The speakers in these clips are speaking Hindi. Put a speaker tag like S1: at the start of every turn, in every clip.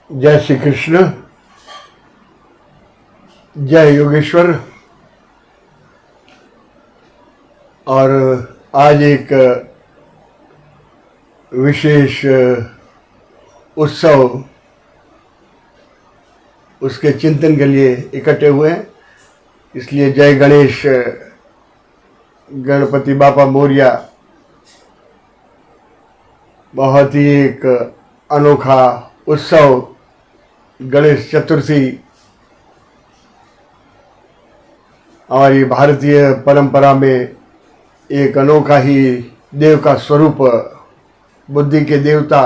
S1: जय श्री कृष्ण, जय योगेश्वर। और आज एक विशेष उत्सव, उसके चिंतन के लिए इकट्ठे हुए हैं। इसलिए जय गणेश, गणपति बापा मोरिया। बहुत ही एक अनोखा उत्सव, गणेश चतुर्थी हमारी भारतीय परंपरा में एक अनोखा ही देव का स्वरूप, बुद्धि के देवता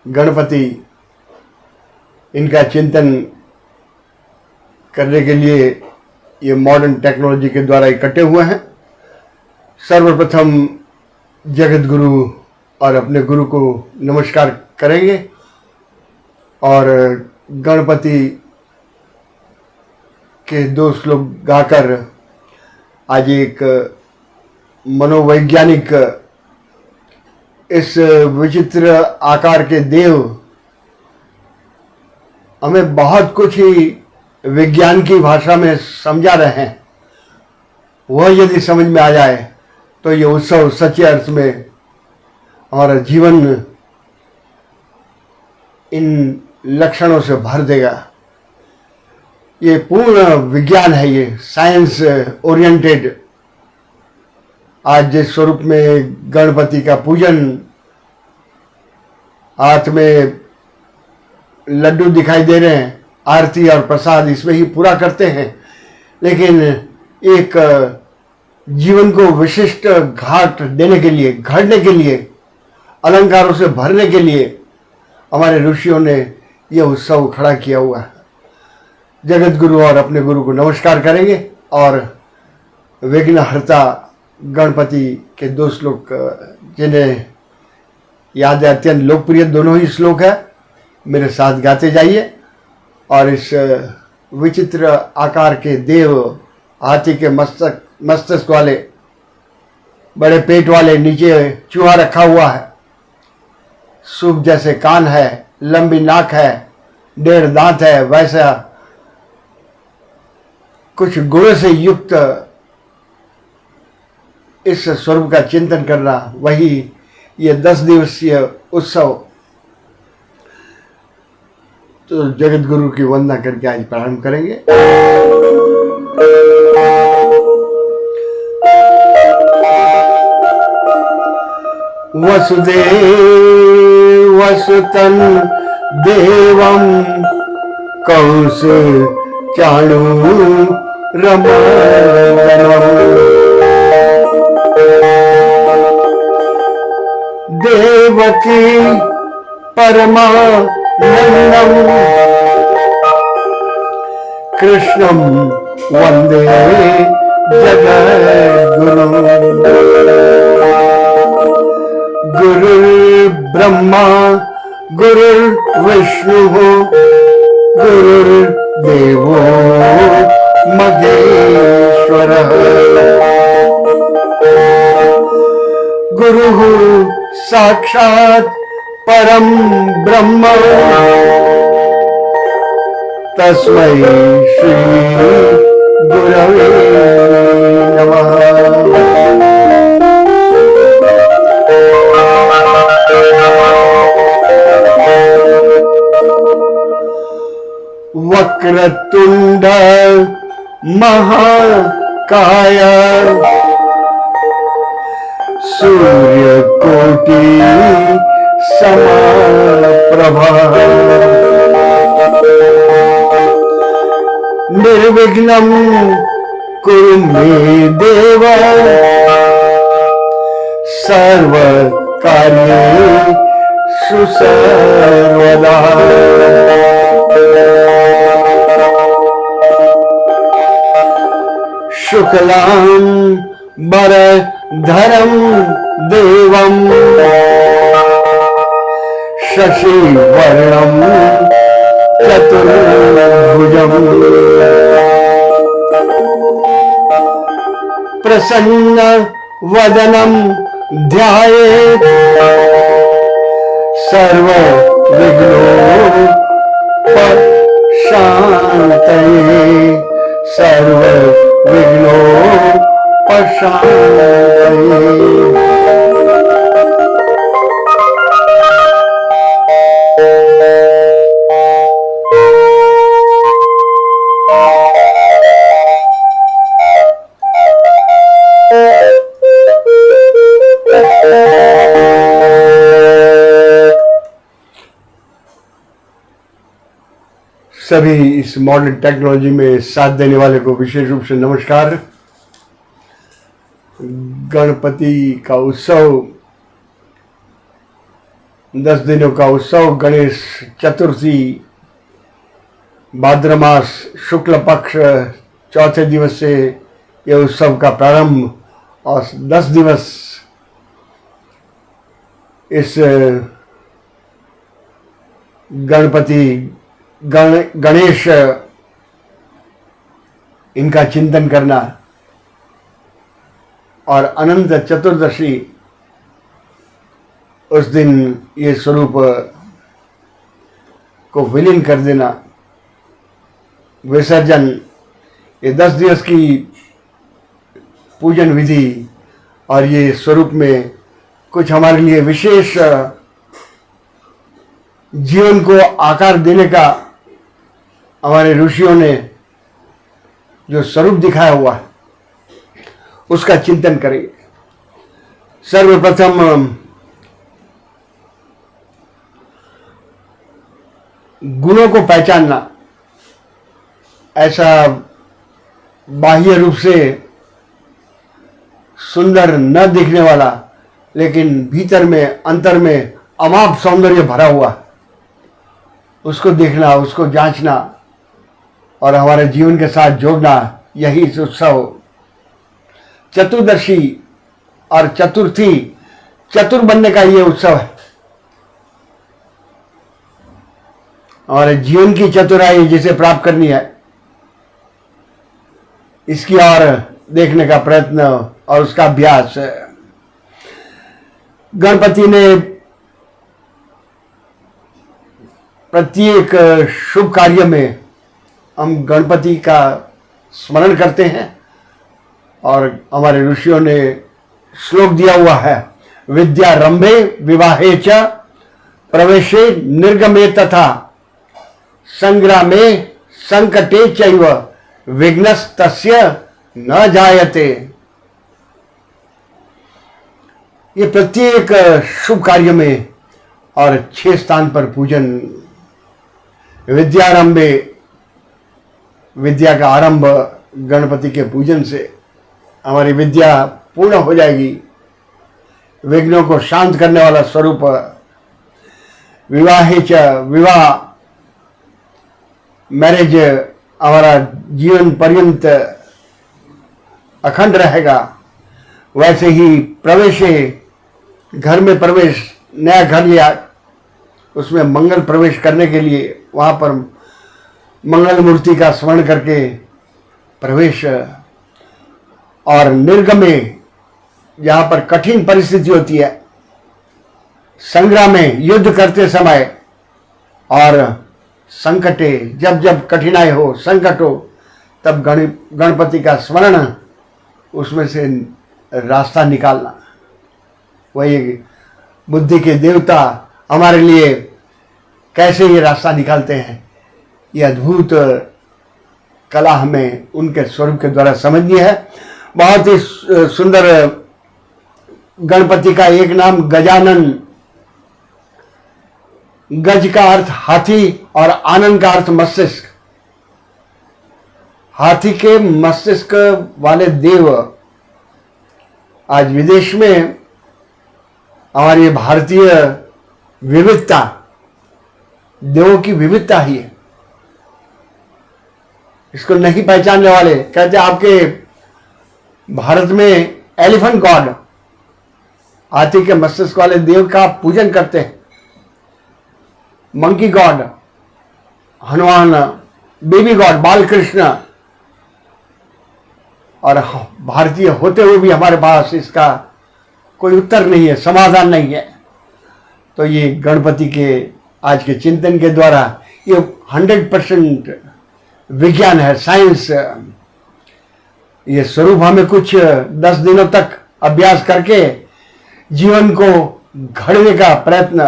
S1: गणपति, इनका चिंतन करने के लिए ये मॉडर्न टेक्नोलॉजी के द्वारा इकट्ठे हुए हैं। सर्वप्रथम जगत गुरु और अपने गुरु को नमस्कार करेंगे और गणपति के 2 श्लोक गाकर आज एक मनोवैज्ञानिक, इस विचित्र आकार के देव हमें बहुत कुछ ही विज्ञान की भाषा में समझा रहे हैं। वह यदि समझ में आ जाए तो ये उत्सव सच्चे अर्थ में हमारा जीवन इन लक्षणों से भर देगा। ये पूर्ण विज्ञान है, ये साइंस ओरिएंटेड। आज जिस स्वरूप में गणपति का पूजन, हाथ में लड्डू दिखाई दे रहे हैं, आरती और प्रसाद इसमें ही पूरा करते हैं, लेकिन एक जीवन को विशिष्ट घाट देने के लिए, घड़ने के लिए, अलंकारों से भरने के लिए हमारे ऋषियों ने यह उत्सव खड़ा किया हुआ है। जगत गुरु और अपने गुरु को नमस्कार करेंगे और विघ्नहर्ता गणपति के 2 श्लोक, जिन्हें याद है, अत्यंत लोकप्रिय दोनों ही श्लोक है, मेरे साथ गाते जाइए। और इस विचित्र आकार के देव, हाथी के मस्तक वाले, बड़े पेट वाले, नीचे चूहा रखा हुआ है, सूप जैसे कान है, लंबी नाक है, 1.5 दांत है, वैसा कुछ गुणों से युक्त इस स्वरूप का चिंतन करना, वही ये 10 दिवसीय उत्सव। तो जगत गुरु की वंदना करके आज प्रारंभ करेंगे। वसुदेव वसुतं देवं कंस चाणूरमर्दनम् देवकी परमानन्दं कृष्णं वन्दे जगद्गुरुम्। गुरुर्ब्रह्मा गुरुर्विष्णुः गुरुर्देवो महेश्वरः। गुरुः साक्षात् परं ब्रह्म, तस्मै श्री गुरवे नमः। वक्रतुंड महाकाय सूर्यकोटि समप्रभा निर्विघ्नं कुरु मे देव सर्वकार्येषु सर्वदा। शुक्लां वरधरं देवं शशिवर्णं चतुर्भुजं प्रसन्नवदनं ध्यायेत् सर्वविघ्नोपशान्तये। शांतये सर्व विघ्नोपशांतये। सभी इस मॉडर्न टेक्नोलॉजी में साथ देने वाले को विशेष रूप से नमस्कार। गणपति का उत्सव, 10 दिनों का उत्सव, गणेश चतुर्थी, भाद्र मास शुक्ल पक्ष चौथे दिवस से यह उत्सव का प्रारंभ और 10 दिवस इस गणेश इनका चिंतन करना और अनंत चतुर्दशी उस दिन ये स्वरूप को विलीन कर देना, विसर्जन, ये 10 दिवस की पूजन विधि और ये स्वरूप में कुछ हमारे लिए विशेष जीवन को आकार देने का हमारे ऋषियों ने जो स्वरूप दिखाया हुआ है उसका चिंतन करेंगे। सर्वप्रथम गुणों को पहचानना, ऐसा बाह्य रूप से सुंदर न दिखने वाला लेकिन भीतर में अंतर में अमाप सौंदर्य भरा हुआ, उसको देखना, उसको जांचना और हमारे जीवन के साथ जोड़ना, यही इस उत्सव। चतुर्दशी और चतुर्थी, चतुर बनने का ये उत्सव है। हमारे जीवन की चतुराई जिसे प्राप्त करनी है, इसकी ओर देखने का प्रयत्न और उसका अभ्यास। गणपति ने प्रत्येक शुभ कार्य में हम गणपति का स्मरण करते हैं और हमारे ऋषियों ने श्लोक दिया हुआ है, विद्यारंभे विवाहे च प्रवेशे निर्गमे तथा संग्रामे संकटे चैव विघ्नस्तस्य न जायते। ये प्रत्येक शुभ कार्य में और 6 स्थान पर पूजन, विद्यारंभे, विद्या का आरंभ गणपति के पूजन से हमारी विद्या पूर्ण हो जाएगी। विघ्नों को शांत करने वाला स्वरूप। विवाहे च, विवाह, मैरिज हमारा जीवन पर्यंत अखंड रहेगा। वैसे ही प्रवेशे, घर में प्रवेश, नया घर लिया, उसमें मंगल प्रवेश करने के लिए वहाँ पर मंगल मूर्ति का स्मरण करके प्रवेश। और निर्गमे, जहाँ पर कठिन परिस्थिति होती है, संग्राम में, युद्ध करते समय, और संकटे, जब जब कठिनाई हो, संकट हो, तब गणपति का स्मरण, उसमें से रास्ता निकालना। वही बुद्धि के देवता हमारे लिए कैसे ये रास्ता निकालते हैं, ये अद्भुत कला हमें उनके स्वरूप के द्वारा समझनी है। बहुत ही सुंदर गणपति का एक नाम गजानन। गज का अर्थ हाथी और आनन का अर्थ मस्तिष्क। हाथी के मस्तिष्क वाले देव आज विदेश में हमारी भारतीय विविधता, देवों की विविधता ही है। इसको नहीं पहचानने वाले कहते आपके भारत में एलिफेंट गॉड, हाथी के मस्तिष्क वाले देव का पूजन करते हैं। Monkey God, Hanuman, baby God, बाल कृष्ण, और भारतीय होते हुए भी हमारे पास इसका कोई उत्तर नहीं है, समाधान नहीं है। तो ये गणपति के आज के चिंतन के द्वारा ये 100% विज्ञान है, साइंस। ये स्वरूप हमें कुछ 10 दिनों तक अभ्यास करके जीवन को घड़ने का प्रयत्न।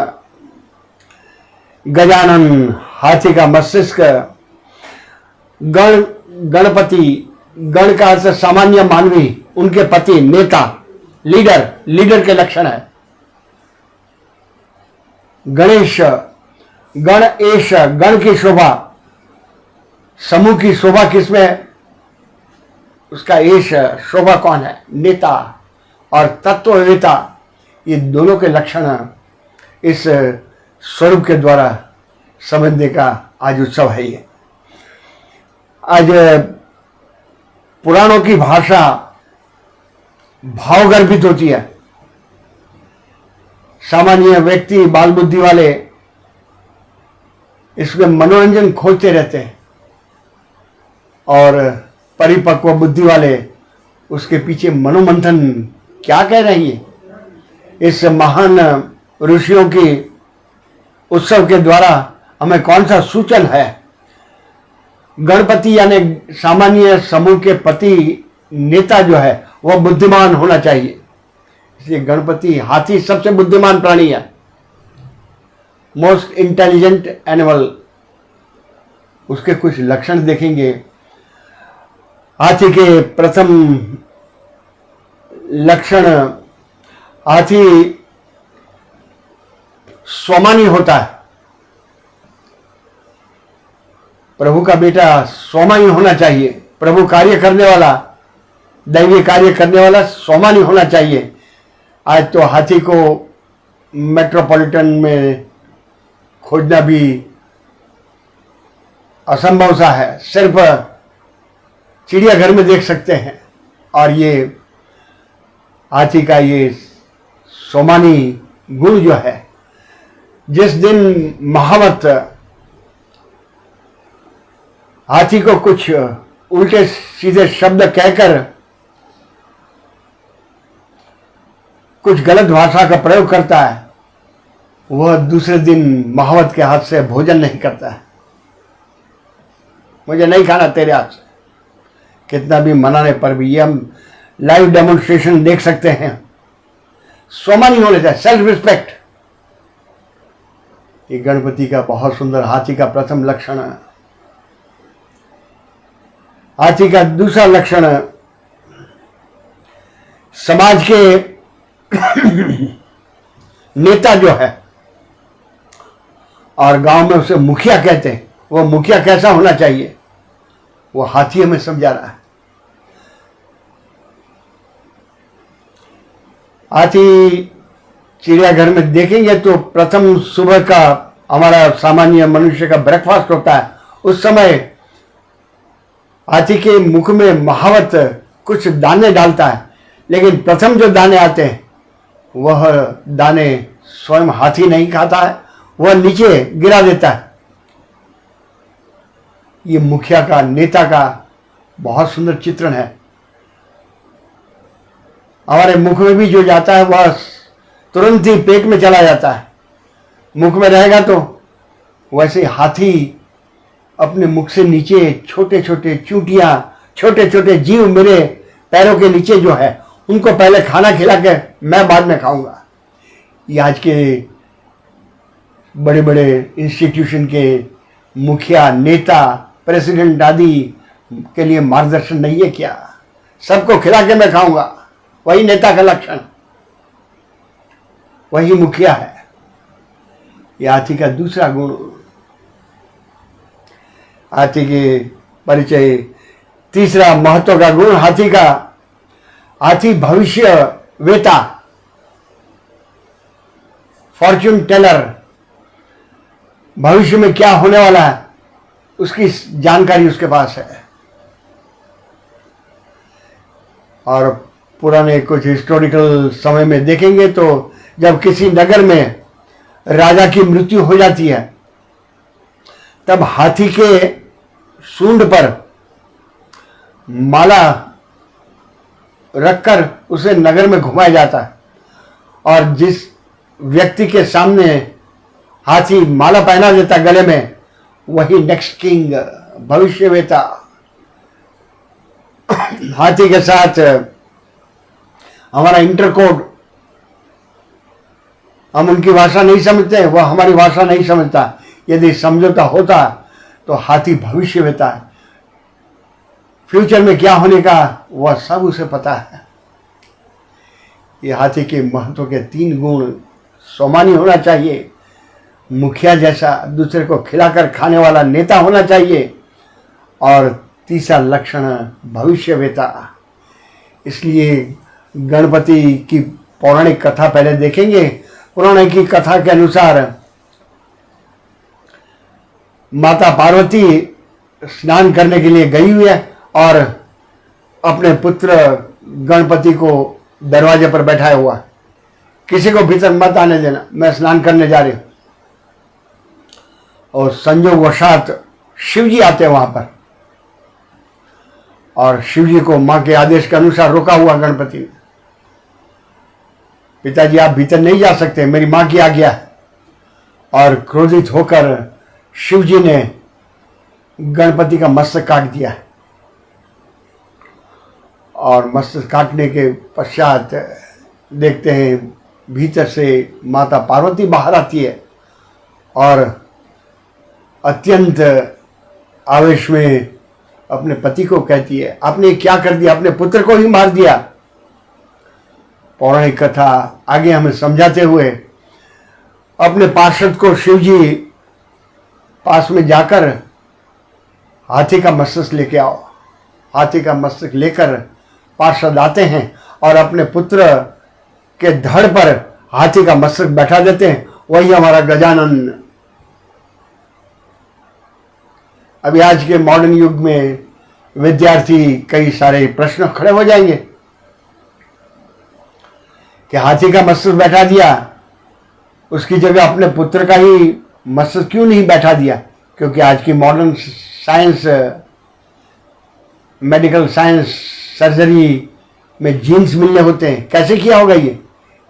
S1: गजानन, हाथी का मस्तिष्क, गणपति, गण का अर्थ सामान्य मानवी, उनके पति, नेता, लीडर के लक्षण है। गणेश, गणेश, गण की शोभा, समूह की शोभा किसमें है? उसका एश, शोभा कौन है? नेता। और तत्ववेता, ये दोनों के लक्षण इस स्वरूप के द्वारा समझने का आज उत्सव है। ये आज पुराणों की भाषा भावगर्भित होती है। सामान्य व्यक्ति, बाल बुद्धि वाले इसमें मनोरंजन खोजते रहते हैं और परिपक्व बुद्धि वाले उसके पीछे मनोमंथन क्या कह रही है। इस महान ऋषियों की उत्सव के द्वारा हमें कौन सा सूचन है? गणपति यानी सामान्य समूह के पति, नेता जो है वह बुद्धिमान होना चाहिए। इसलिए गणपति, हाथी सबसे बुद्धिमान प्राणी है, मोस्ट इंटेलिजेंट एनिमल। उसके कुछ लक्षण देखेंगे। हाथी के प्रथम लक्षण, हाथी स्वामानी होता है। प्रभु का बेटा स्वामानी होना चाहिए। प्रभु कार्य करने वाला, दैवीय कार्य करने वाला स्वामानी होना चाहिए। आज तो हाथी को मेट्रोपॉलिटन में खोजना भी असंभव सा है, सिर्फ चिड़ियाघर में देख सकते हैं। और ये हाथी का ये सोमानी गुण जो है, जिस दिन महावत हाथी को कुछ उल्टे सीधे शब्द कहकर कुछ गलत भाषा का प्रयोग करता है, वह दूसरे दिन महावत के हाथ से भोजन नहीं करता है। मुझे नहीं खाना तेरे हाथ से, कितना भी मनाने पर भी। ये हम लाइव डेमोन्स्ट्रेशन देख सकते हैं। स्वामानी होने चाहिए, सेल्फ रिस्पेक्ट। ये गणपति का बहुत सुंदर, हाथी का प्रथम लक्षण है। हाथी का दूसरा लक्षण, समाज के नेता जो है, और गांव में उसे मुखिया कहते हैं, वो मुखिया कैसा होना चाहिए, वो हाथी हमें समझा रहा है। हाथी चिड़ियाघर में देखेंगे तो प्रथम सुबह का हमारा सामान्य मनुष्य का ब्रेकफास्ट होता है। उस समय हाथी के मुख में महावत कुछ दाने डालता है, लेकिन प्रथम जो दाने आते हैं वह दाने स्वयं हाथी नहीं खाता है, वह नीचे गिरा देता है। ये मुखिया का, नेता का बहुत सुंदर चित्रण है। हमारे मुख में भी जो जाता है वह तुरंत ही पेट में चला जाता है। मुख में रहेगा तो वैसे हाथी अपने मुख से नीचे छोटे छोटे चूंटियां, छोटे छोटे जीव मेरे पैरों के नीचे जो है, उनको पहले खाना खिला के मैं बाद में खाऊंगा। ये आज के बड़े बड़े इंस्टीट्यूशन के मुखिया, नेता, प्रेसिडेंट आदि के लिए मार्गदर्शन नहीं है क्या? सबको खिला के मैं खाऊंगा, वही नेता का लक्षण, वही मुखिया है। ये हाथी का दूसरा गुण। हाथी के परिचय, तीसरा महत्व का गुण हाथी का, हाथी भविष्य वेता, फॉर्च्यून टेलर। भविष्य में क्या होने वाला है उसकी जानकारी उसके पास है। और पुराने कुछ हिस्टोरिकल समय में देखेंगे तो जब किसी नगर में राजा की मृत्यु हो जाती है, तब हाथी के सूंड पर माला रखकर उसे नगर में घुमाया जाता है। और जिस व्यक्ति के सामने हाथी माला पहना देता गले में, वही नेक्स्ट किंग, भविष्यवेता। हाथी के साथ हमारा इंटरकोड, हम उनकी भाषा नहीं समझते, वह हमारी भाषा नहीं समझता। यदि समझौता होता तो हाथी भविष्यवेता है, फ्यूचर में क्या होने का वह सब उसे पता है। ये हाथी के महत्व के 3 गुण: स्वाभिमानी होना चाहिए, मुखिया जैसा दूसरे को खिलाकर खाने वाला नेता होना चाहिए, और तीसरा लक्षण भविष्यवेता। इसलिए गणपति की पौराणिक कथा पहले देखेंगे। पौराणिक की कथा के अनुसार माता पार्वती स्नान करने के लिए गई हुई है और अपने पुत्र गणपति को दरवाजे पर बैठाया हुआ, किसी को भीतर मत आने देना, मैं स्नान करने जा रही हूं। और संयोगवशात शिव जी आते हैं वहां पर, और शिव जी को मां के आदेश के अनुसार रोका हुआ गणपति ने। पिताजी आप भीतर नहीं जा सकते, मेरी मां की आज्ञा है। और क्रोधित होकर शिव जी ने गणपति का मस्तक काट दिया, और मस्तक काटने के पश्चात देखते हैं भीतर से माता पार्वती बाहर आती है और अत्यंत आवेश में अपने पति को कहती है, आपने क्या कर दिया, अपने पुत्र को ही मार दिया। पौराणिक कथा आगे हमें समझाते हुए अपने पार्षद को शिव जी पास में जाकर हाथी का मस्तक लेके आओ। हाथी का मस्तक लेकर पार्षद आते हैं और अपने पुत्र के धड़ पर हाथी का मस्तक बैठा देते हैं। वही हमारा गजानन। अभी आज के मॉडर्न युग में विद्यार्थी कई सारे प्रश्न खड़े हो जाएंगे कि हाथी का मस्तक बैठा दिया, उसकी जगह अपने पुत्र का ही मस्तक क्यों नहीं बैठा दिया? क्योंकि आज की modern science, medical science, surgery में जीन्स मिलने होते हैं। कैसे किया होगा ये?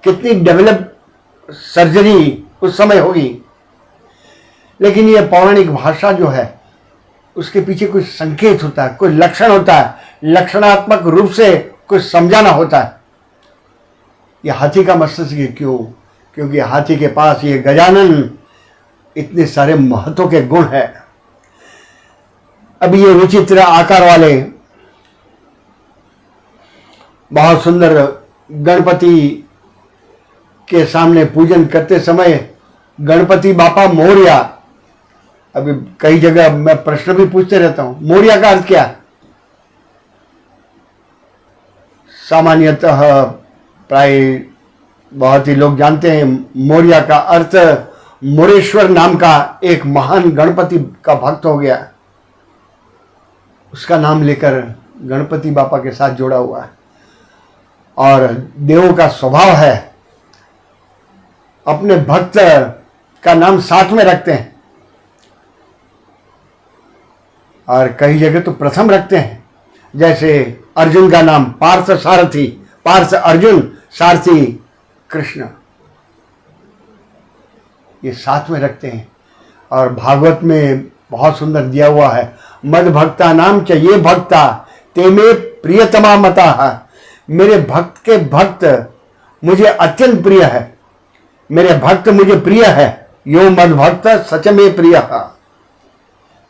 S1: कितनी डेवलप सर्जरी उस समय होगी। लेकिन ये पौराणिक भाषा जो है उसके पीछे कुछ संकेत होता है, कोई लक्षण होता है, लक्षणात्मक रूप से कुछ समझाना होता है। ये हाथी का मस्तक क्यों? क्योंकि हाथी के पास ये गजानन इतने सारे महत्व के गुण है। अभी ये विचित्र आकार वाले बहुत सुंदर गणपति के सामने पूजन करते समय गणपति बापा मोरया, अभी कई जगह मैं प्रश्न भी पूछते रहता हूं, मोरया का अर्थ क्या? सामान्यतः प्राय बहुत ही लोग जानते हैं, मोरया का अर्थ मोरेश्वर नाम का एक महान गणपति का भक्त हो गया, उसका नाम लेकर गणपति बापा के साथ जोड़ा हुआ है। और देवों का स्वभाव है अपने भक्त का नाम साथ में रखते हैं, और कई जगह तो प्रथम रखते हैं। जैसे अर्जुन का नाम पार्थ सारथी, पार्थ अर्जुन, सारथी कृष्ण, ये साथ में रखते हैं। और भागवत में बहुत सुंदर दिया हुआ है, मद भक्ता नाम च ये भक्ता ते में प्रियतमा मता है। मेरे भक्त के भक्त मुझे अत्यंत प्रिय है, मेरे भक्त मुझे प्रिय है। यो मद भक्त सच में प्रिय है।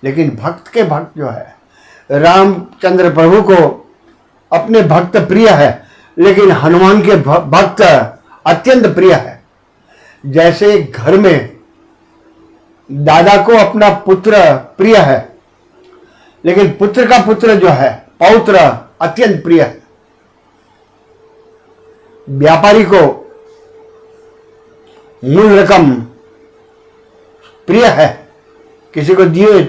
S1: लेकिन भक्त के भक्त जो है, रामचंद्र प्रभु को अपने भक्त प्रिय है, लेकिन हनुमान के भक्त अत्यंत प्रिय है। जैसे घर में दादा को अपना पुत्र प्रिय है, लेकिन पुत्र का पुत्र जो है पौत्र अत्यंत प्रिय है। व्यापारी को मूल रकम प्रिय है, किसी को दिए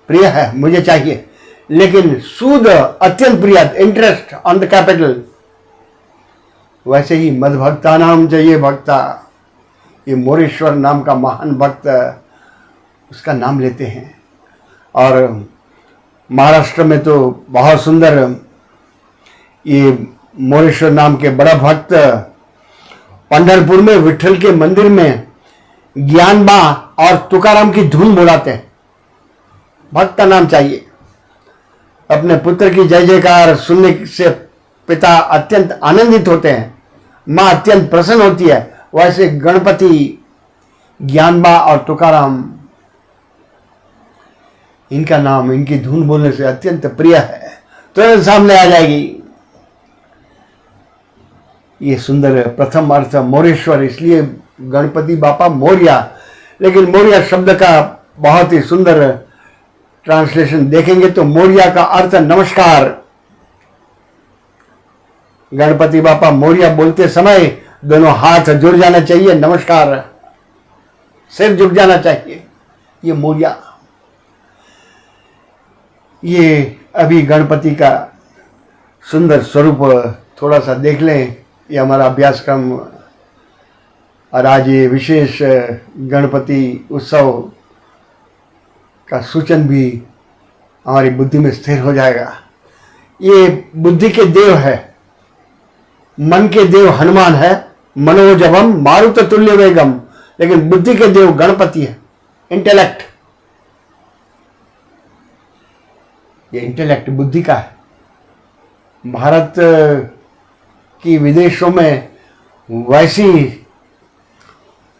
S1: प्रिय है, मुझे चाहिए, लेकिन सूद अत्यंत प्रिय, इंटरेस्ट ऑन द कैपिटल। वैसे ही मद भक्ता नाम चाहिए भक्ता, ये मोरेश्वर नाम का महान भक्त, उसका नाम लेते हैं। और महाराष्ट्र में तो बहुत सुंदर ये मोरेश्वर नाम के बड़ा भक्त पंढरपुर में विठल के मंदिर में ज्ञानबा और तुकाराम की धुन बुलाते हैं। भक्त का नाम चाहिए। अपने पुत्र की जय जयकार सुनने से पिता अत्यंत आनंदित होते हैं, मां अत्यंत प्रसन्न होती है। वैसे गणपति, ज्ञानबा और तुकाराम, इनका नाम, इनकी धुन बोलने से अत्यंत प्रिय है, तुरंत सामने आ जाएगी। ये सुंदर प्रथम अर्थ मोरेश्वर, इसलिए गणपति बापा मोरिया। लेकिन मोरिया शब्द का बहुत ही सुंदर ट्रांसलेशन देखेंगे तो मोरिया का अर्थ नमस्कार। गणपति बापा मोरिया बोलते समय दोनों हाथ जुड़ जाना चाहिए, नमस्कार, सिर झुक जाना चाहिए। ये मोरिया, ये अभी गणपति का सुंदर स्वरूप थोड़ा सा देख लें। ये हमारा अभ्यासक्रम, और आज ये विशेष गणपति उत्सव का सूचन भी हमारी बुद्धि में स्थिर हो जाएगा। ये बुद्धि के देव है, मन के देव हनुमान है, मनोजवम मारुत तुल्य वेगम, लेकिन बुद्धि के देव गणपति है, इंटेलेक्ट। ये इंटेलेक्ट बुद्धि का है। भारत की विदेशों में वैसी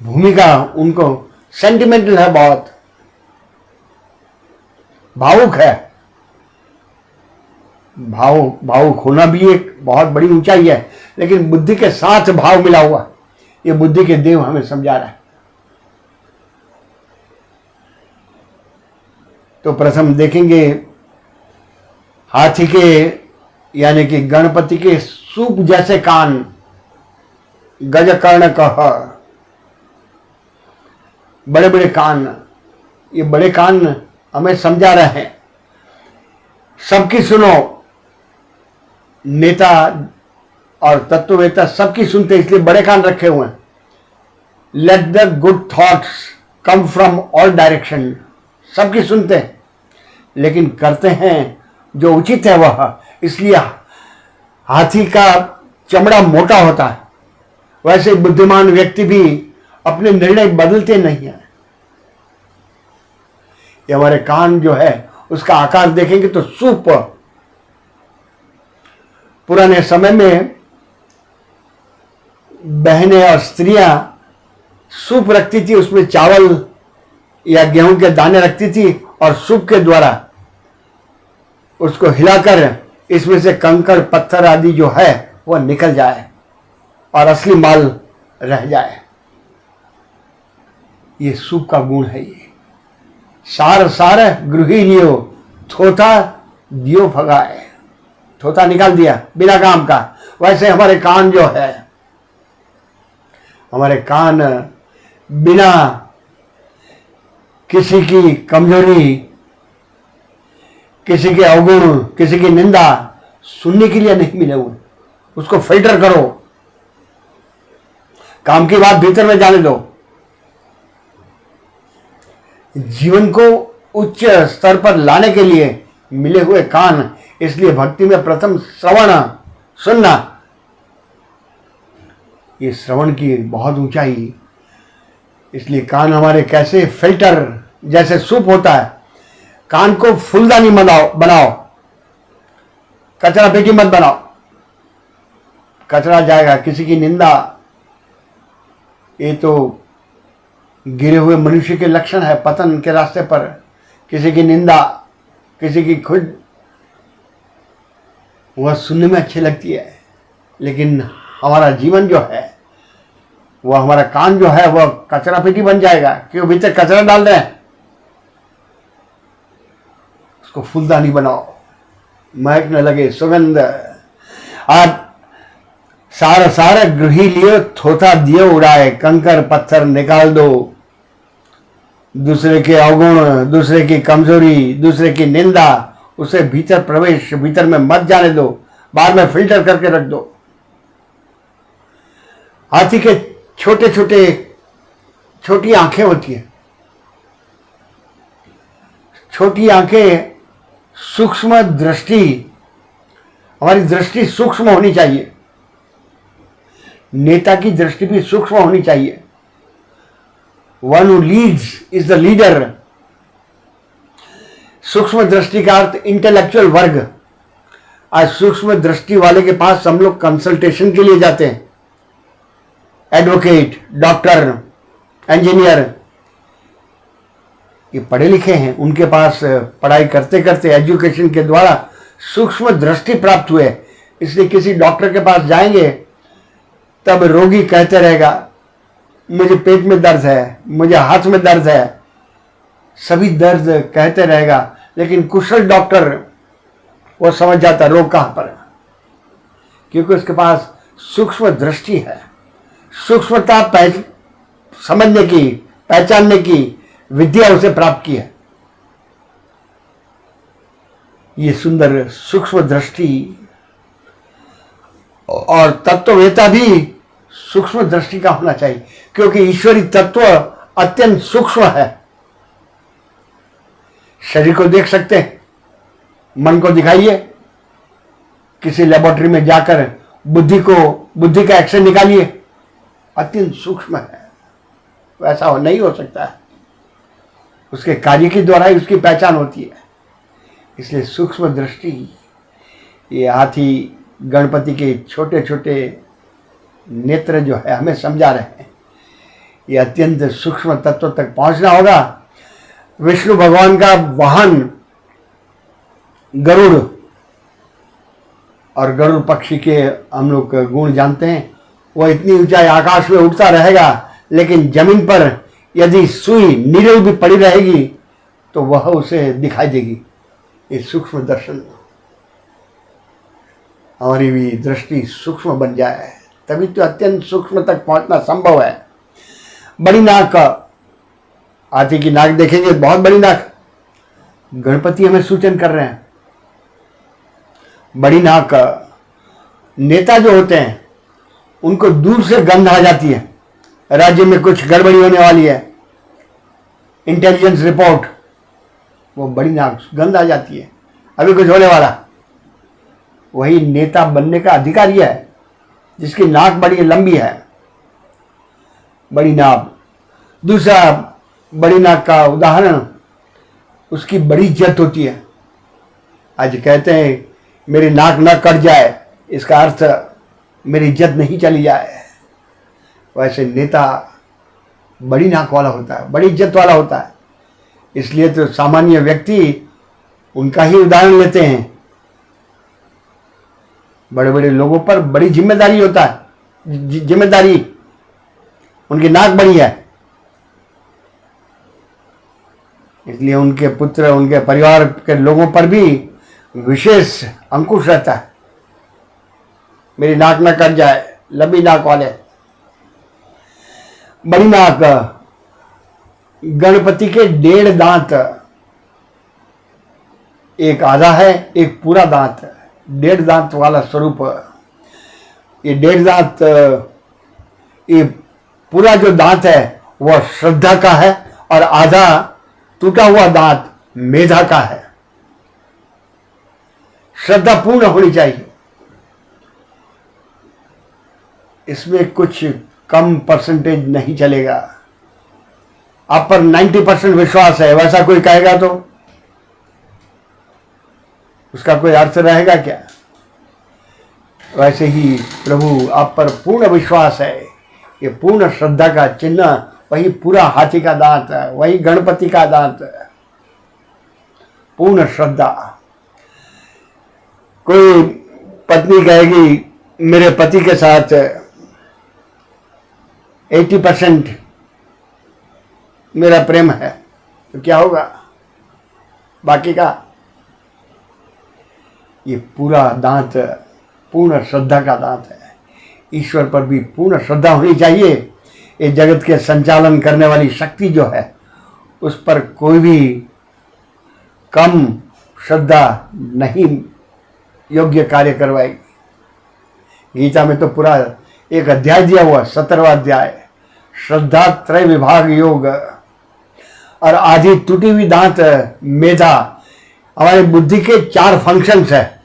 S1: भूमिका उनको सेंटिमेंटल है, बहुत भावुक है। भावुक होना भी एक बहुत बड़ी ऊंचाई है, लेकिन बुद्धि के साथ भाव मिला हुआ, ये बुद्धि के देव हमें समझा रहा है। तो प्रथम देखेंगे हाथी के यानी कि गणपति के सूप जैसे कान, गजकर्ण कह, बड़े बड़े कान। ये बड़े कान हमें समझा रहे हैं, सबकी सुनो। नेता और तत्ववेता सबकी सुनते, इसलिए बड़े कान रखे हुए हैं। Let the good thoughts come from all direction, सबकी सुनते हैं, लेकिन करते हैं जो उचित है वह। इसलिए हाथी का चमड़ा मोटा होता है, वैसे बुद्धिमान व्यक्ति भी अपने निर्णय बदलते नहीं हैं। ये हमारे कान जो है उसका आकार देखेंगे तो सूप, पुराने समय में बहनें और स्त्रियां सूप रखती थी, उसमें चावल या गेहूं के दाने रखती थी और सूप के द्वारा उसको हिलाकर इसमें से कंकड़ पत्थर आदि जो है वह निकल जाए और असली माल रह जाए। ये सूप का गुण है। ये सार सार गृही लियो, थोथा दियो भगाए, थोथा निकाल दिया बिना काम का। वैसे हमारे कान जो है, हमारे कान बिना किसी की कमजोरी, किसी के अवगुण, किसी की निंदा सुनने के लिए नहीं मिले हुए। उसको फिल्टर करो, काम की बात भीतर में जाने दो। जीवन को उच्च स्तर पर लाने के लिए मिले हुए कान, इसलिए भक्ति में प्रथम श्रवण, सुनना। ये श्रवण की बहुत ऊंचाई, इसलिए कान हमारे कैसे फिल्टर जैसे सूप होता है। कान को फूलदानी बनाओ, कचरा पेटी मत बनाओ, कचरा जाएगा। किसी की निंदा, ये तो गिरे हुए मनुष्य के लक्षण है, पतन के रास्ते पर। किसी की निंदा, किसी की खुद, वह सुनने में अच्छी लगती है, लेकिन हमारा जीवन जो है, वह हमारा कान जो है वह कचरा पेटी बन जाएगा, क्यों भीतर कचरा डाल रहे हैं। उसको फूलदानी बनाओ, महकने लगे, सुगंध। आज सारा सारा गृही लियो, थोथा दियो उड़ाए, कंकर पत्थर निकाल दो। दूसरे के अवगुण, दूसरे की कमजोरी, दूसरे की निंदा, उसे भीतर प्रवेश, भीतर में मत जाने दो, बाद में फिल्टर करके रख दो। हाथी के छोटी आंखें होती हैं। छोटी आंखें, सूक्ष्म दृष्टि, हमारी दृष्टि सूक्ष्म होनी चाहिए। नेता की दृष्टि भी सूक्ष्म होनी चाहिए। One who leads is the leader. सूक्ष्म दृष्टि का अर्थ इंटेलेक्चुअल वर्ग। आज सूक्ष्म दृष्टि वाले के पास हम लोग कंसल्टेशन के लिए जाते हैं। एडवोकेट, डॉक्टर, इंजीनियर, ये पढ़े लिखे हैं, उनके पास पढ़ाई करते करते एजुकेशन के द्वारा सूक्ष्म दृष्टि प्राप्त हुए, इसलिए किसी डॉक्टर के पास जाएंगे तब रोगी कहते रहेगा मुझे पेट में दर्द है, मुझे हाथ में दर्द है, सभी दर्द कहते रहेगा, लेकिन कुशल डॉक्टर वो समझ जाता रोग कहां पर है, क्योंकि उसके पास सूक्ष्म दृष्टि है। सूक्ष्मता समझने की, पहचानने की विद्या उसे प्राप्त की है। ये सुंदर सूक्ष्म दृष्टि और तत्ववेता भी सूक्ष्म दृष्टि का होना चाहिए, क्योंकि ईश्वरी तत्व अत्यंत सूक्ष्म है। शरीर को देख सकते हैं, मन को दिखाइए, किसी लेबोरेटरी में जाकर बुद्धि का एक्शन निकालिए, अत्यंत सूक्ष्म है, वैसा नहीं हो सकता है। उसके कार्य के द्वारा ही उसकी पहचान होती है। इसलिए सूक्ष्म दृष्टि, ये हाथी गणपति के छोटे छोटे नेत्र जो है हमें समझा रहे हैं, ये अत्यंत सूक्ष्म तत्व तक पहुंचना होगा। विष्णु भगवान का वाहन गरुड़, और गरुड़ पक्षी के हम लोग गुण जानते हैं। वह इतनी ऊंचाई आकाश में उड़ता रहेगा, लेकिन जमीन पर यदि सुई नीडल भी पड़ी रहेगी तो वह उसे दिखाई देगी। ये सूक्ष्म दर्शन, हमारी भी दृष्टि सूक्ष्म बन जाए, तभी तो अत्यंत सूक्ष्म तक पहुंचना संभव है। बड़ी नाक, हाथी की नाक देखेंगे, बहुत बड़ी नाक, गणपति हमें सूचन कर रहे हैं। बड़ी नाक, नेता जो होते हैं उनको दूर से गंध आ जाती है, राज्य में कुछ गड़बड़ी होने वाली है, इंटेलिजेंस रिपोर्ट, वो बड़ी नाक, गंध आ जाती है, अभी कुछ होने वाला। वही नेता बनने का अधिकारी है जिसकी नाक बड़ी लंबी है, बड़ी नाक। दूसरा बड़ी नाक का उदाहरण, उसकी बड़ी इज्जत होती है। आज कहते हैं मेरी नाक न कट जाए, इसका अर्थ मेरी इज्जत नहीं चली जाए। वैसे नेता बड़ी नाक वाला होता है, बड़ी इज्जत वाला होता है। इसलिए तो सामान्य व्यक्ति उनका ही उदाहरण लेते हैं। बड़े बड़े लोगों पर बड़ी जिम्मेदारी होता है, जिम्मेदारी, उनकी नाक बड़ी है, इसलिए उनके पुत्र, उनके परिवार के लोगों पर भी विशेष अंकुश रहता है। मेरी नाक न कट जाए, लंबी नाक वाले। बड़ी नाक, गणपति के 1.5 दांत, एक आधा है, एक पूरा दांत, 1.5 दांत वाला स्वरूप। ये 1.5 दांत, ये पूरा जो दांत है वह श्रद्धा का है, और आधा टूटा हुआ दांत मेधा का है। श्रद्धा पूर्ण होनी चाहिए, इसमें कुछ कम परसेंटेज नहीं चलेगा। आप पर 90% विश्वास है, वैसा कोई कहेगा तो उसका कोई अर्थ रहेगा क्या? वैसे ही प्रभु आप पर पूर्ण विश्वास है, ये पूर्ण श्रद्धा का चिन्ह वही पूरा हाथी का दांत है, वही गणपति का दांत है, पूर्ण श्रद्धा। कोई पत्नी कहेगी मेरे पति के साथ 80% मेरा प्रेम है, तो क्या होगा बाकी का? ये पूरा दांत पूर्ण श्रद्धा का दांत है। ईश्वर पर भी पूर्ण श्रद्धा होनी चाहिए। ये जगत के संचालन करने वाली शक्ति जो है उस पर कोई भी कम श्रद्धा नहीं योग्य कार्य करवाएगी। गीता में तो पूरा एक अध्याय दिया हुआ, 17वां अध्याय, श्रद्धा त्रय विभाग योग। और आधी टूटी हुई दांत मेधा, हमारी बुद्धि के 4 फंक्शंस है,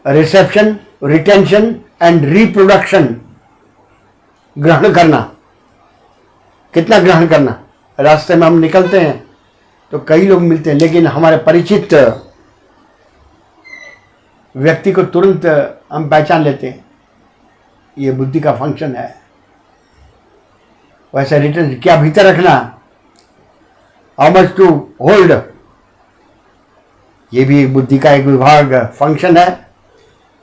S1: रिसेप्शन, रिटेंशन एंड रिप्रोडक्शन, ग्रहण करना, कितना ग्रहण करना। रास्ते में हम निकलते हैं तो कई लोग मिलते हैं, लेकिन हमारे परिचित व्यक्ति को तुरंत हम पहचान लेते हैं। ये बुद्धि का फंक्शन है। वैसे रिटर्न क्या भीतर रखना, हाउ मच टू होल्ड, ये भी बुद्धि का एक विभाग फंक्शन है।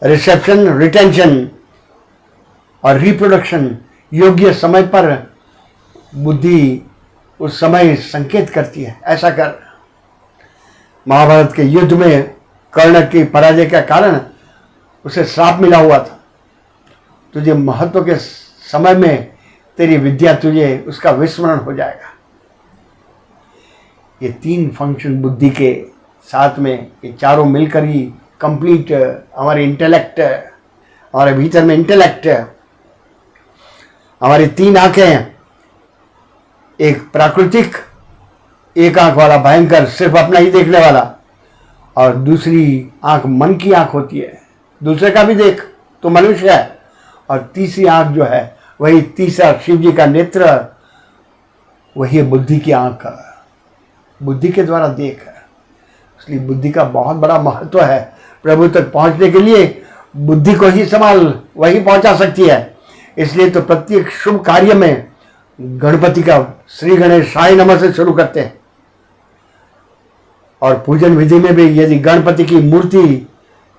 S1: रिसेप्शन, रिटेंशन और रिप्रोडक्शन, योग्य समय पर बुद्धि उस समय संकेत करती है, ऐसा कर। महाभारत के युद्ध में कर्ण की पराजय का कारण उसे श्राप मिला हुआ था। तुझे महत्व के समय में तेरी विद्या तुझे उसका विस्मरण हो जाएगा। ये 3 फंक्शन बुद्धि के साथ में, ये चारों मिलकर ही कंप्लीट हमारे इंटेलेक्ट, हमारे भीतर में इंटेलेक्ट। हमारी 3 आंखें हैं, एक प्राकृतिक, एक आंख वाला भयंकर सिर्फ अपना ही देखने वाला, और दूसरी आंख मन की आंख होती है, दूसरे का भी देख तो मनुष्य है। और तीसरी आंख जो है वही तीसरा शिव जी का नेत्र, वही बुद्धि की आंख, बुद्धि के द्वारा देख। इसलिए बुद्धि का बहुत बड़ा महत्व है। प्रभु तक पहुंचने के लिए बुद्धि को ही संभाल, वही पहुंचा सकती है। इसलिए तो प्रत्येक शुभ कार्य में गणपति का श्री गणेशाय नमः से शुरू करते हैं। और पूजन विधि में भी यदि गणपति की मूर्ति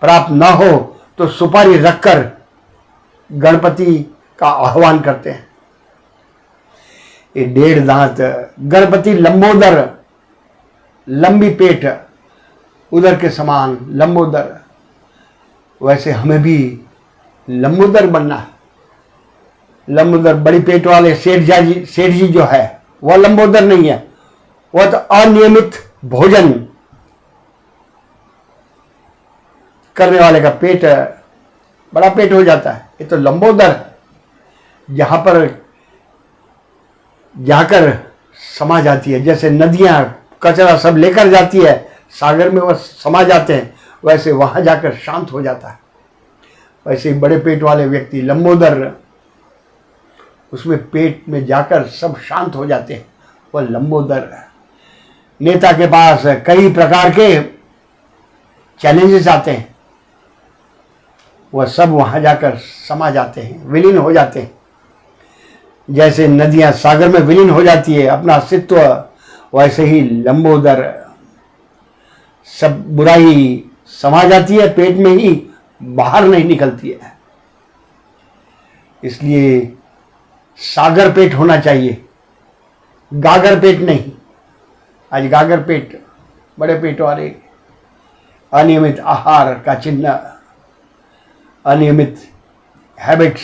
S1: प्राप्त न हो तो सुपारी रखकर गणपति का आह्वान करते हैं। ये 1.5 दांत गणपति, लंबोदर, लंबी पेट, उदर के समान लंबोदर। वैसे हमें भी लंबोदर बनना है। लंबोदर बड़ी पेट वाले सेठ जी जो है वह लंबोदर नहीं है, वह तो अनियमित भोजन करने वाले का पेट बड़ा पेट हो जाता है। ये तो लंबोदर है, जहां पर जाकर समा जाती है। जैसे नदियां कचरा सब लेकर जाती है, सागर में वह समा जाते हैं, वैसे वहां जाकर शांत हो जाता है। वैसे ही बड़े पेट वाले व्यक्ति लंबोदर, उसमें पेट में जाकर सब शांत हो जाते हैं, वह लंबोदर। नेता के पास कई प्रकार के चैलेंजेस आते हैं, वह सब वहां जाकर समा जाते हैं, विलीन हो जाते हैं। जैसे नदियां सागर में विलीन हो जाती है अपना अस्तित्व, वैसे ही लंबोदर सब बुराई समा जाती है पेट में ही, बाहर नहीं निकलती है। इसलिए सागर पेट होना चाहिए, गागर पेट नहीं। आज गागर पेट, बड़े पेट वाले, अनियमित आहार का चिन्ह, अनियमित हैबिट्स।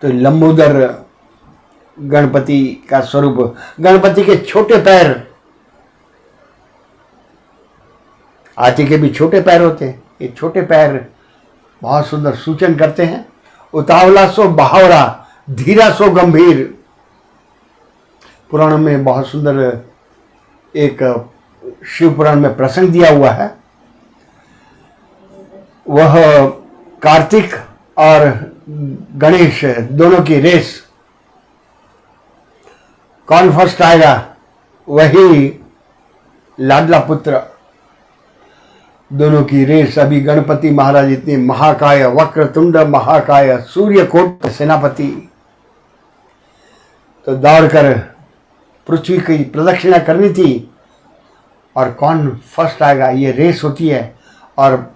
S1: तो लंबोदर गणपति का स्वरूप। गणपति के छोटे पैर, हाथी के भी छोटे पैर होते हैं, ये छोटे पैर बहुत सुंदर सूचन करते हैं। उतावला सो बहावरा, धीरा सो गंभीर। पुराण में बहुत सुंदर एक शिव पुराण में प्रसंग दिया हुआ है। वह कार्तिक और गणेश दोनों की रेस, कौन फर्स्ट आएगा, वही लाडला पुत्र। दोनों की रेस। अभी गणपति महाराज इतने महाकाय, वक्रतुंड महाकाय, सूर्यकोट सेनापति, तो दौड़कर पृथ्वी की प्रदक्षिणा करनी थी, और कौन फर्स्ट आएगा ये रेस होती है। और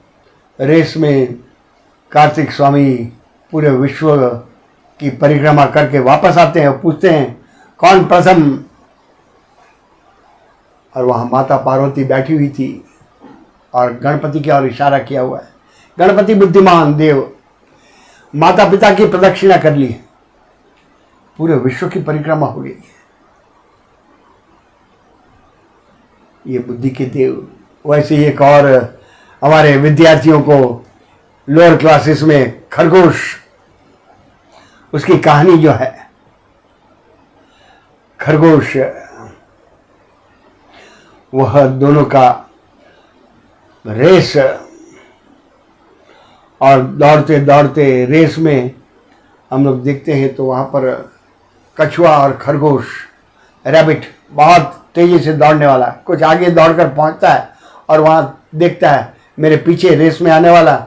S1: रेस में कार्तिक स्वामी पूरे विश्व की परिक्रमा करके वापस आते हैं और पूछते हैं कौन प्रथम। और वहाँ माता पार्वती बैठी हुई थी और गणपति की ओर इशारा किया हुआ है। गणपति बुद्धिमान देव, माता पिता की प्रदक्षिणा कर ली, पूरे विश्व की परिक्रमा हो गई। ये बुद्धि के देव। वैसे ही एक और हमारे विद्यार्थियों को लोअर क्लासेस में खरगोश, उसकी कहानी जो है, खरगोश, वह दोनों का रेस, और दौड़ते दौड़ते रेस में हम लोग देखते हैं तो वहाँ पर कछुआ और खरगोश, रैबिट, बहुत तेजी से दौड़ने वाला, कुछ आगे दौड़कर पहुंचता है और वहां देखता है मेरे पीछे रेस में आने वाला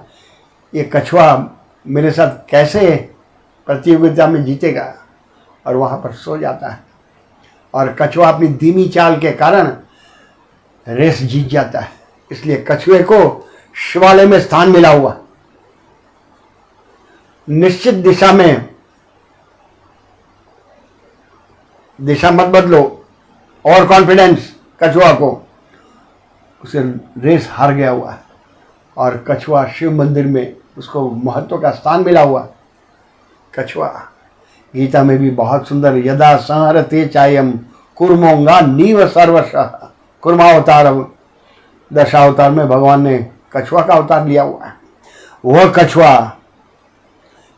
S1: ये कछुआ मेरे साथ कैसे प्रतियोगिता में जीतेगा, और वहां पर सो जाता है। और कछुआ अपनी धीमी चाल के कारण रेस जीत जाता है। इसलिए कछुए को शिवालय में स्थान मिला हुआ। निश्चित दिशा में दिशा मत बदलो, और कॉन्फिडेंस कछुआ को, उसे रेस हार गया हुआ है और कछुआ शिव मंदिर में उसको महत्व का स्थान मिला हुआ। कछुआ गीता में भी बहुत सुंदर, यदा संहरते चायम कुर्मोंगा नीव सर्वशः, कुर्मावतार, दशावतार में भगवान ने कछुआ का अवतार लिया हुआ है। वह कछुआ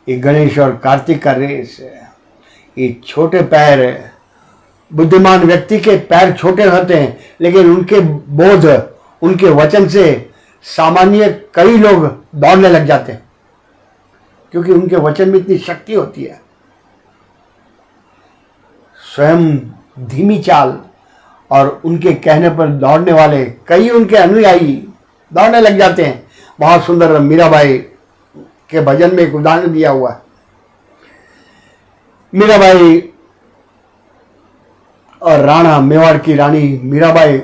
S1: ये गणेश और कार्तिक का रेस है। ये छोटे पैर, बुद्धिमान व्यक्ति के पैर छोटे होते हैं, लेकिन उनके बोध, उनके वचन से सामान्य कई लोग दौड़ने लग जाते हैं, क्योंकि उनके वचन में इतनी शक्ति होती है। स्वयं धीमी चाल और उनके कहने पर दौड़ने वाले कई उनके अनुयायी दौड़ने लग जाते हैं। बहुत सुंदर मीराबाई के भजन में एक उदाहरण दिया हुआ है। मीराबाई और राणा, मेवाड़ की रानी मीराबाई,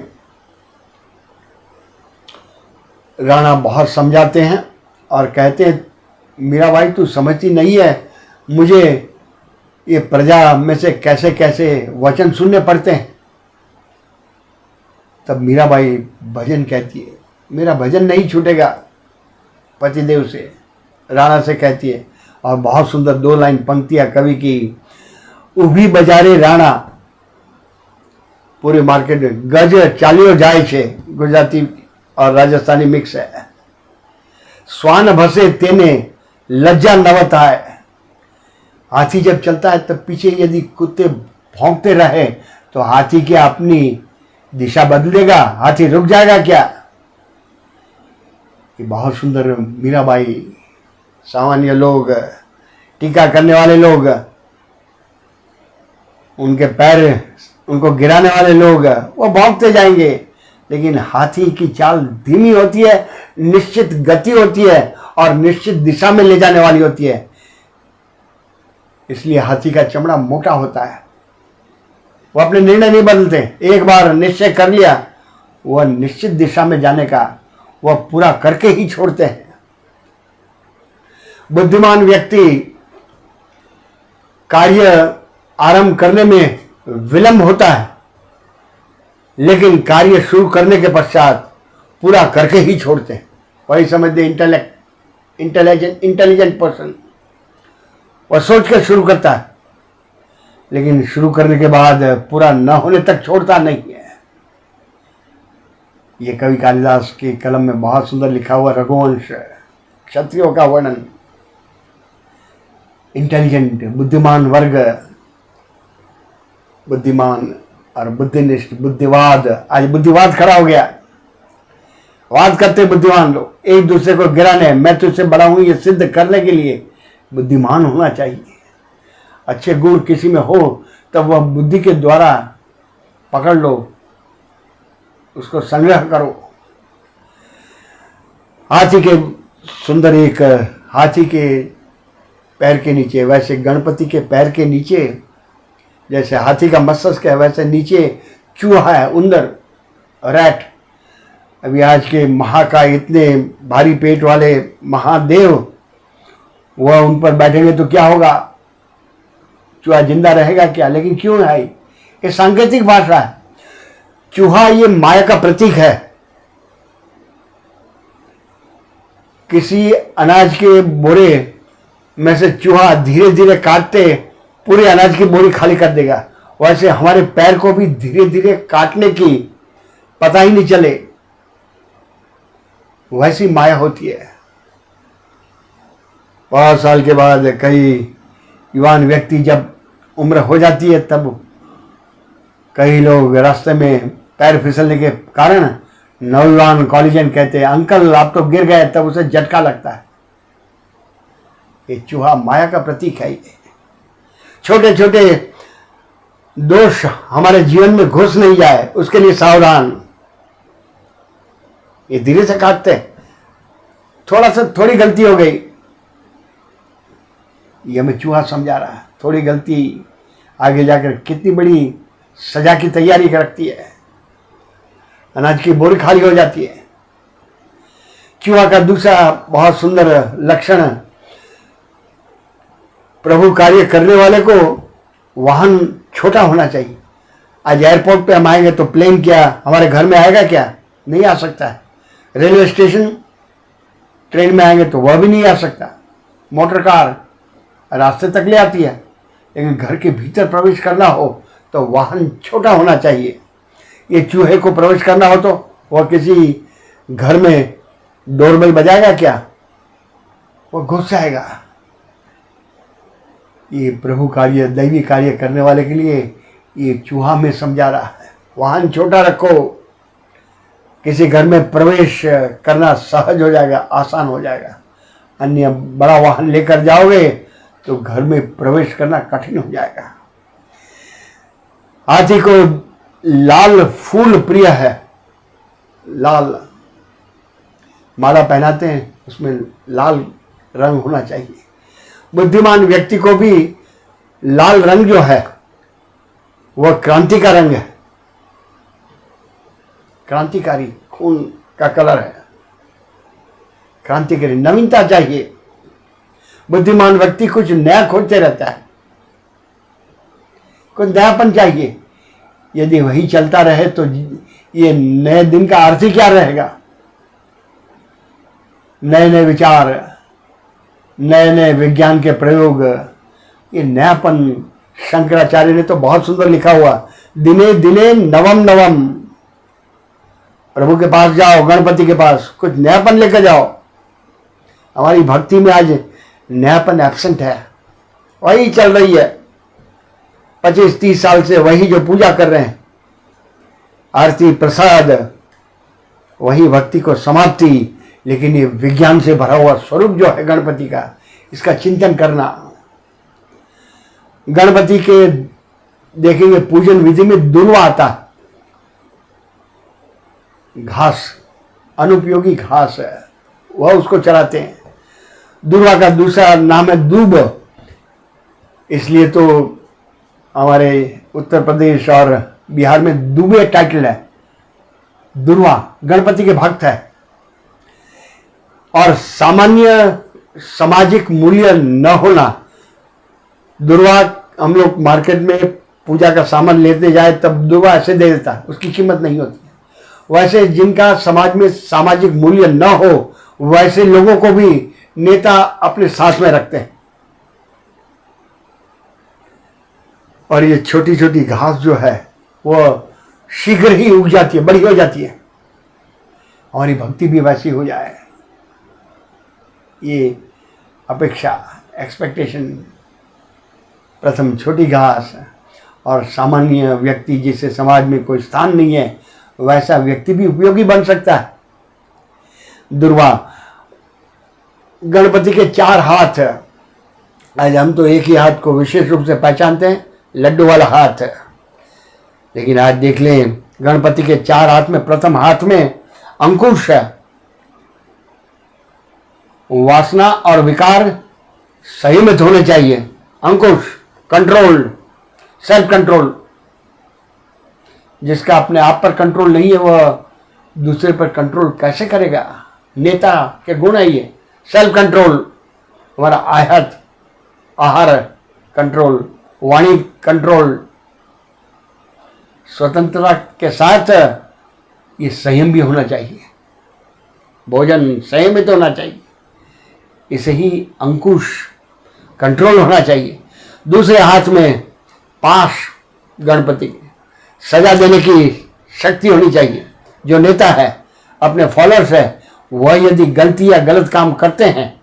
S1: राणा बहुत समझाते हैं और कहते हैं मीराबाई तू समझती नहीं है, मुझे ये प्रजा में से कैसे कैसे वचन सुनने पड़ते हैं। तब मीराबाई भजन कहती है, मेरा भजन नहीं छूटेगा पतिदेव से, राणा से कहती है। और बहुत सुंदर 2 लाइन पंक्तियां कवि की, उभी बजारे राणा, पूरे मार्केट में गज चालियो जाए छे, गुजराती और राजस्थानी मिक्स है। स्वान भसे तेने लज्जा नवत है। हाथी जब चलता है तब पीछे यदि कुत्ते भौंकते रहे तो हाथी क्या अपनी दिशा बदलेगा? हाथी रुक जाएगा क्या? ये बहुत सुंदर मीराबाई, सामान्य लोग, टीका करने वाले लोग, उनके पैर, उनको गिराने वाले लोग, वो भौंकते जाएंगे, लेकिन हाथी की चाल धीमी होती है, निश्चित गति होती है और निश्चित दिशा में ले जाने वाली होती है। इसलिए हाथी का चमड़ा मोटा होता है। वो अपने निर्णय नहीं बदलते। एक बार निश्चय कर लिया, वह निश्चित दिशा में जाने का, वह पूरा करके ही छोड़ते हैं। बुद्धिमान व्यक्ति कार्य आरंभ करने में विलंब होता है, लेकिन कार्य शुरू करने के पश्चात पूरा करके ही छोड़ते हैं। वही समझते इंटेलिजेंट पर्सन। वह सोच कर शुरू करता है, लेकिन शुरू करने के बाद पूरा न होने तक छोड़ता नहीं है। ये कवि कालिदास की कलम में बहुत सुंदर लिखा हुआ रघुवंश, क्षत्रियों का वर्णन। इंटेलिजेंट, बुद्धिमान वर्ग, बुद्धिमान और बुद्धिनिष्ठ, बुद्धिवाद, आज बुद्धिवाद खड़ा हो गया। वाद करते बुद्धिमान लोग, एक दूसरे को गिराने, मैं तुझसे बड़ा हूं ये सिद्ध करने के लिए बुद्धिमान होना चाहिए। अच्छे गुण किसी में हो तब वह बुद्धि के द्वारा पकड़ लो, उसको संग्रह करो। हाथी के सुंदर, एक हाथी के पैर के नीचे, वैसे गणपति के पैर के नीचे जैसे हाथी का मस्तिष्क है, वैसे नीचे चूहा है, उंदर, रैट। अभी आज के महाकाय, इतने भारी पेट वाले महादेव, वह उन पर बैठेंगे तो क्या होगा? चूहा जिंदा रहेगा क्या? लेकिन क्यों है? ये सांकेतिक भाषा है। चूहा ये माया का प्रतीक है। किसी अनाज के बोरे में से चूहा धीरे धीरे काटते पूरे अनाज की बोरी खाली कर देगा। वैसे हमारे पैर को भी धीरे धीरे काटने की पता ही नहीं चले, वैसी माया होती है। बहुत साल के बाद कई युवान व्यक्ति जब उम्र हो जाती है, तब कई लोग रास्ते में पैर फिसलने के कारण नौजवान कॉलेजियन कहते हैं, अंकल आप तो गिर गए, तब उसे झटका लगता है। ये चूहा माया का प्रतीक है। ये छोटे छोटे दोष हमारे जीवन में घुस नहीं जाए उसके लिए सावधान। ये धीरे से काटते हैं, थोड़ी गलती हो गई, ये हमें चूहा समझा रहा है। थोड़ी गलती आगे जाकर कितनी बड़ी सजा की तैयारी कर रखती है। अनाज की बोरी खाली हो जाती है। चूहा का दूसरा बहुत सुंदर लक्षण, प्रभु कार्य करने वाले को वाहन छोटा होना चाहिए। आज एयरपोर्ट पे हम आएंगे तो प्लेन क्या हमारे घर में आएगा क्या? नहीं आ सकता है। रेलवे स्टेशन ट्रेन में आएंगे तो वह भी नहीं आ सकता। मोटर कार रास्ते तक ले आती है, लेकिन घर के भीतर प्रवेश करना हो तो वाहन छोटा होना चाहिए। ये चूहे को प्रवेश करना हो तो वह किसी घर में डोरबेल बजाएगा क्या? वह घुस जाएगा। ये प्रभु कार्य, दैवी कार्य करने वाले के लिए ये चूहा में समझा रहा है। वाहन छोटा रखो, किसी घर में प्रवेश करना सहज हो जाएगा, आसान हो जाएगा। अन्य बड़ा वाहन लेकर जाओगे तो घर में प्रवेश करना कठिन हो जाएगा। हाथी को लाल फूल प्रिय है। लाल माला पहनाते हैं, उसमें लाल रंग होना चाहिए। बुद्धिमान व्यक्ति को भी लाल रंग जो है वह क्रांति का रंग है। क्रांतिकारी खून का कलर है। क्रांतिकारी नवीनता चाहिए। बुद्धिमान व्यक्ति कुछ नया खोजते रहता है, कुछ नयापन चाहिए। यदि वही चलता रहे तो ये नए दिन का अर्थ ही क्या रहेगा? नए नए विचार, नए नए विज्ञान के प्रयोग, ये नयापन। शंकराचार्य ने तो बहुत सुंदर लिखा हुआ, दिने दिने नवम नवम। प्रभु के पास जाओ, गणपति के पास, कुछ नयापन लेकर जाओ। हमारी भक्ति में आज नयापन एब्सेंट है, वही चल रही है। 25-30 साल से वही जो पूजा कर रहे हैं, आरती प्रसाद, वही भक्ति को समाप्ति। लेकिन ये विज्ञान से भरा हुआ स्वरूप जो है गणपति का, इसका चिंतन करना। गणपति के देखेंगे पूजन विधि में दुर्वा आता है। घास, अनुपयोगी घास है, वह उसको चराते हैं। दुर्वा का दूसरा नाम है दूब। इसलिए तो हमारे उत्तर प्रदेश और बिहार में दुबे टाइटल है। दुर्वा गणपति के भक्त है। और सामान्य सामाजिक मूल्य न होना। दुर्वा हम लोग मार्केट में पूजा का सामान लेते जाए तब दुर्वा ऐसे दे देता है, उसकी कीमत नहीं होती। वैसे जिनका समाज में सामाजिक मूल्य न हो, वैसे लोगों को भी नेता अपने साथ में रखते हैं। और ये छोटी छोटी घास जो है वह शीघ्र ही उग जाती है, बड़ी हो जाती है। हमारी भक्ति भी वैसी हो जाए, ये अपेक्षा, एक्सपेक्टेशन। प्रथम छोटी घास, और सामान्य व्यक्ति जिसे समाज में कोई स्थान नहीं है, वैसा व्यक्ति भी उपयोगी बन सकता है। दुर्वा, गणपति के 4 हाथ। आज हम तो एक ही हाथ को विशेष रूप से पहचानते हैं, लड्डू वाला हाथ। लेकिन आज देख लें, गणपति के 4 हाथ में प्रथम हाथ में अंकुश है। वासना और विकार संयमित होने चाहिए। अंकुश, कंट्रोल, सेल्फ कंट्रोल। जिसका अपने आप पर कंट्रोल नहीं है वह दूसरे पर कंट्रोल कैसे करेगा? नेता के गुण है ये। सेल्फ कंट्रोल, हमारा आहार कंट्रोल, वाणी कंट्रोल। स्वतंत्रता के साथ ये संयम भी होना चाहिए। भोजन संयमित होना चाहिए। इसे ही अंकुश, कंट्रोल होना चाहिए। दूसरे हाथ में पाश, गणपति, सजा देने की शक्ति होनी चाहिए। जो नेता है, अपने फॉलोअर्स है, वह यदि गलती या गलत काम करते हैं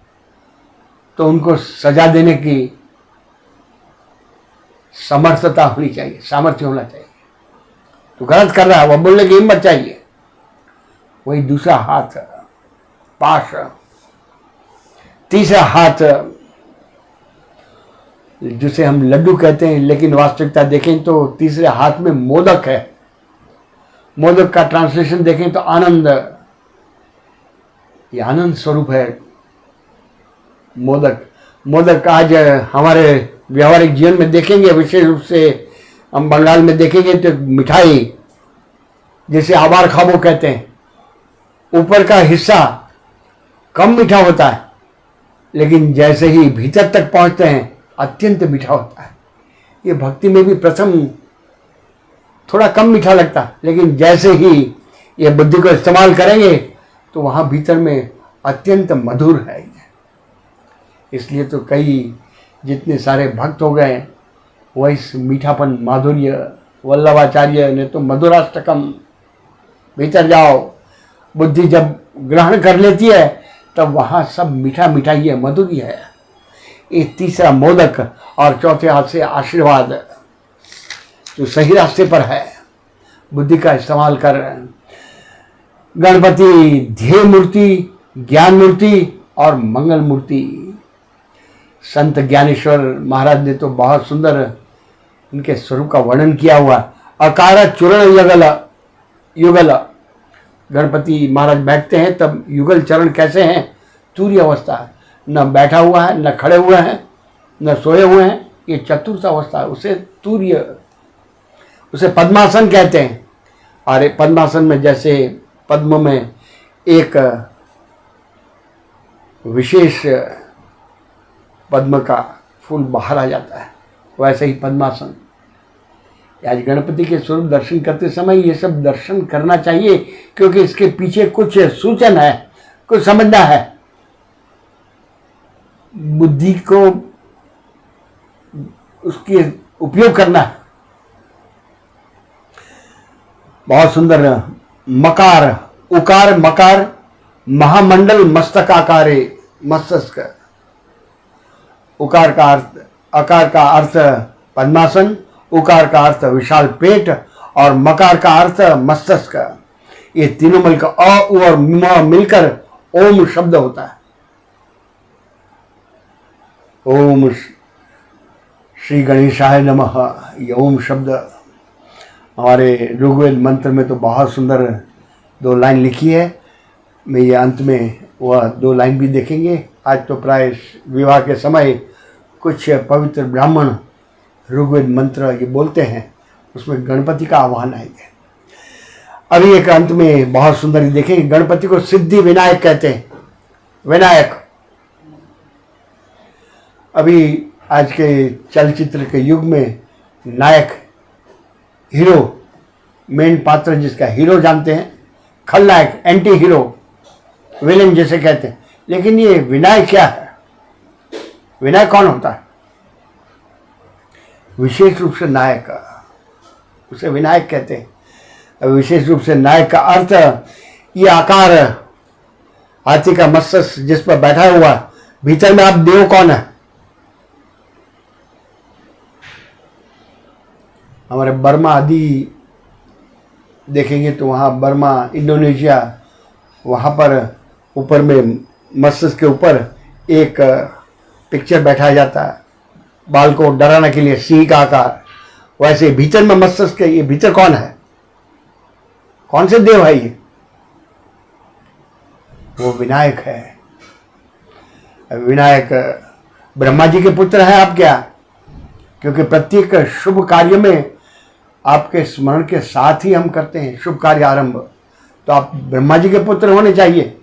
S1: तो उनको सजा देने की समर्थता होनी चाहिए, सामर्थ्य होना चाहिए। तो गलत कर रहा है, वह बोलने की हिम्मत चाहिए। वही दूसरा हाथ, पाश। तीसरा हाथ जिसे हम लड्डू कहते हैं, लेकिन वास्तविकता देखें तो तीसरे हाथ में मोदक है। मोदक का ट्रांसलेशन देखें तो आनंद, ये आनंद स्वरूप है मोदक। मोदक आज हमारे व्यवहारिक जीवन में देखेंगे, विशेष रूप से हम बंगाल में देखेंगे तो मिठाई जिसे आबार खाबो कहते हैं, ऊपर का हिस्सा कम मीठा होता है, लेकिन जैसे ही भीतर तक पहुंचते हैं अत्यंत मीठा होता है। ये भक्ति में भी प्रथम थोड़ा कम मीठा लगता है, लेकिन जैसे ही ये बुद्धि को इस्तेमाल करेंगे तो वहां भीतर में अत्यंत मधुर है। इसलिए तो कई जितने सारे भक्त हो गए वो इस मीठापन माधुर्य, वल्लभाचार्य ने तो मधुराष्टकम, भीतर जाओ, बुद्धि जब ग्रहण कर लेती है तब वहाँ सब मीठा मीठा ही है, मधुर ही है। ये तीसरा मोदक और चौथे हाथ से आशीर्वाद, जो सही रास्ते पर है, बुद्धि का इस्तेमाल कर। गणपति ध्येय मूर्ति, ज्ञान मूर्ति और मंगल मूर्ति। संत ज्ञानेश्वर महाराज ने तो बहुत सुंदर इनके स्वरूप का वर्णन किया हुआ। अकार चूर्ण युगल युगल, गणपति महाराज बैठते हैं तब युगल चरण कैसे हैं, तूर्य अवस्था है, न बैठा हुआ है, न खड़े हुए हैं, न सोए हुए हैं, ये चतुर्थ अवस्था है, उसे तूर्य, उसे पद्मासन कहते हैं। और पद्मासन में जैसे पद्म में एक विशेष पद्म का फूल बाहर आ जाता है, वैसे ही पद्मासन। आज गणपति के स्वरूप दर्शन करते समय ये सब दर्शन करना चाहिए, क्योंकि इसके पीछे कुछ सूचन है, कुछ समझना है। बुद्धि को उसकी उपयोग करना है। बहुत सुंदर मकार, उकार मकार, महामंडल मस्तकाकारे, मस्तक। उकार का अर्थ, अकार का अर्थ पद्मासन, उकार का अर्थ विशाल पेट और मकार का अर्थ मस्तक। ये तीनों मिलकर अ, उ और म मिलकर ओम शब्द होता है। ओम श्री गणेशाय नमः, ये ओम शब्द हमारे ऋग्वेद मंत्र में तो बहुत सुंदर 2 लाइन लिखी है। मैं ये अंत में वह 2 लाइन भी देखेंगे। आज तो प्राय विवाह के समय कुछ पवित्र ब्राह्मण ऋग्वेद मंत्र ये बोलते हैं, उसमें गणपति का आह्वान है। अभी एक अंत में बहुत सुंदर ही देखेंगे, गणपति को सिद्धि विनायक कहते हैं। विनायक, अभी आज के चलचित्र के युग में नायक, हीरो, मेन पात्र जिसका हीरो जानते हैं, खलनायक, एंटी हीरो, विलेन जैसे कहते हैं। लेकिन ये विनायक क्या है? विनायक कौन होता है? विशेष रूप से नायक, उसे विनायक कहते हैं। विशेष रूप से नायक का अर्थ, ये आकार हाथी का मस्तक जिस पर बैठा हुआ, भीतर में आप देव कौन है? हमारे बर्मा आदि देखेंगे तो वहाँ बर्मा, इंडोनेशिया, वहाँ पर ऊपर में मस्तक के ऊपर एक पिक्चर बैठाया जाता है, बाल को डराने के लिए, सिंह का आकार। वैसे भीतर में मस्तक के, ये भीतर कौन है? कौन से देव है ये? वो विनायक है। विनायक ब्रह्मा जी के पुत्र हैं आप क्या? क्योंकि प्रत्येक शुभ कार्य में आपके स्मरण के साथ ही हम करते हैं शुभ कार्य आरंभ, तो आप ब्रह्मा जी के पुत्र होने चाहिए।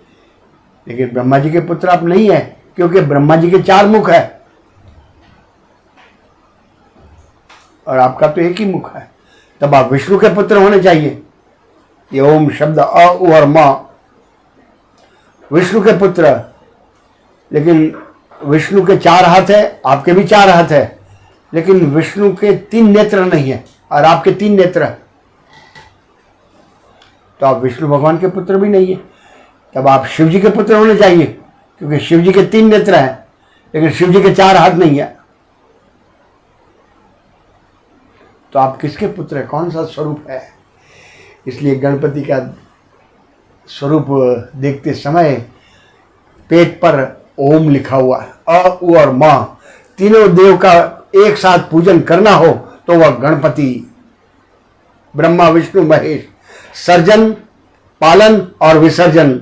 S1: लेकिन ब्रह्मा जी के पुत्र आप नहीं है, क्योंकि ब्रह्मा जी के 4 मुख है और आपका तो एक ही मुख है, तब आप विष्णु के पुत्र होने चाहिए। ये ओम शब्द अ, उ और म, विष्णु के पुत्र। लेकिन विष्णु के 4 हाथ है, आपके भी 4 हाथ है, लेकिन विष्णु के 3 नेत्र नहीं है और आपके 3 नेत्र है, तो आप विष्णु भगवान के पुत्र भी नहीं है। तब आप शिव जी के पुत्र होने चाहिए, क्योंकि शिव जी के 3 नेत्र हैं, लेकिन शिव जी के 4 हाथ नहीं है। तो आप किसके पुत्र हैं? कौन सा स्वरूप है? इसलिए गणपति का स्वरूप देखते समय पेट पर ओम लिखा हुआ है, अ, उ और म, तीनों देव का एक साथ पूजन करना हो तो वह गणपति, ब्रह्मा विष्णु महेश, सर्जन, पालन और विसर्जन,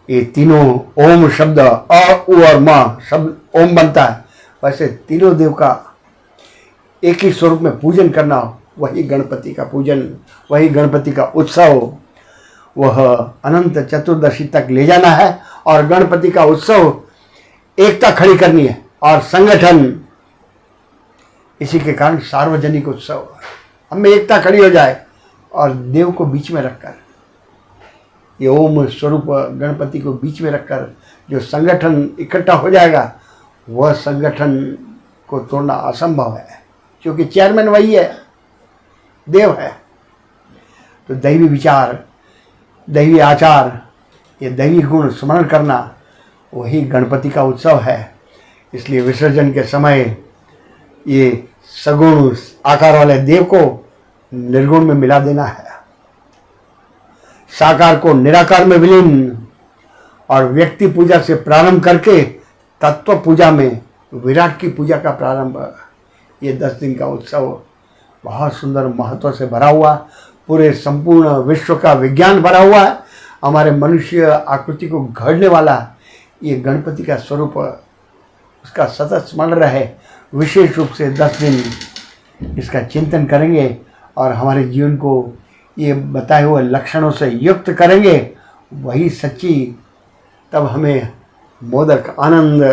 S1: ये तीनों ओम शब्द, अ उ और म शब्द ओम बनता है, वैसे तीनों देव का एक ही स्वरूप में पूजन करना हो, वही गणपति का पूजन, वही गणपति का उत्सव, वह अनंत चतुर्दशी तक ले जाना है। और गणपति का उत्सव एकता खड़ी करनी है और संगठन, इसी के कारण सार्वजनिक उत्सव, हमें एकता खड़ी हो जाए और देव को बीच में रखकर, ये ओम स्वरूप गणपति को बीच में रखकर जो संगठन इकट्ठा हो जाएगा, वह संगठन को तोड़ना असंभव है, क्योंकि चेयरमैन वही है, देव है। तो दैवी विचार, दैवी आचार, ये दैवी गुण स्मरण करना, वही गणपति का उत्सव है। इसलिए विसर्जन के समय ये सगुण आकार वाले देव को निर्गुण में मिला देना है, साकार को निराकार में विलीन, और व्यक्ति पूजा से प्रारंभ करके तत्व पूजा में विराट की पूजा का प्रारंभ। ये 10 दिन का उत्सव बहुत सुंदर महत्व से भरा हुआ, पूरे संपूर्ण विश्व का विज्ञान भरा हुआ है। हमारे मनुष्य आकृति को घड़ने वाला ये गणपति का स्वरूप, उसका सतत स्मरण रहे। विशेष रूप से 10 दिन इसका चिंतन करेंगे और हमारे जीवन को ये बताए हुए लक्षणों से युक्त करेंगे, वही सच्ची, तब हमें मोदक आनंद,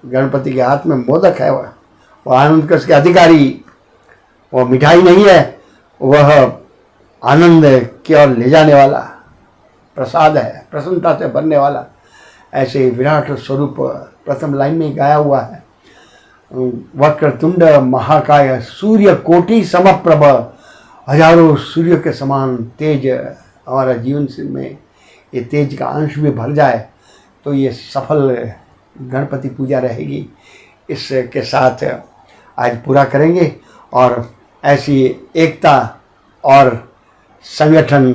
S1: गणपति के हाथ में मोदक है, वह आनंद का उसके अधिकारी, वह मिठाई नहीं है, वह आनंद की ओर ले जाने वाला प्रसाद है, प्रसन्नता से भरने वाला। ऐसे विराट स्वरूप प्रथम लाइन में गाया हुआ है, वक्रतुंड महाकाय सूर्य कोटि समप्रभ, हजारों सूर्य के समान तेज हमारा जीवन में ये तेज का अंश भी भर जाए तो ये सफल गणपति पूजा रहेगी। इसके साथ आज पूरा करेंगे और ऐसी एकता और संगठन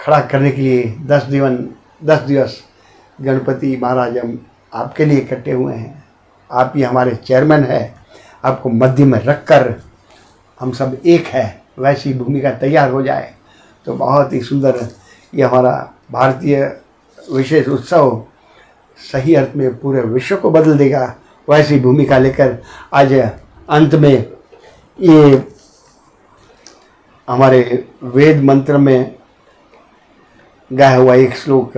S1: खड़ा करने के लिए 10 दिवस गणपति महाराज हम आपके लिए इकट्ठे हुए हैं। आप ही हमारे चेयरमैन हैं, आपको मध्य में रखकर हम सब एक है, वैसी भूमिका तैयार हो जाए तो बहुत ही सुंदर ये हमारा भारतीय विशेष उत्सव सही अर्थ में पूरे विश्व को बदल देगा। वैसी भूमिका लेकर आज अंत में ये हमारे वेद मंत्र में गाया हुआ एक श्लोक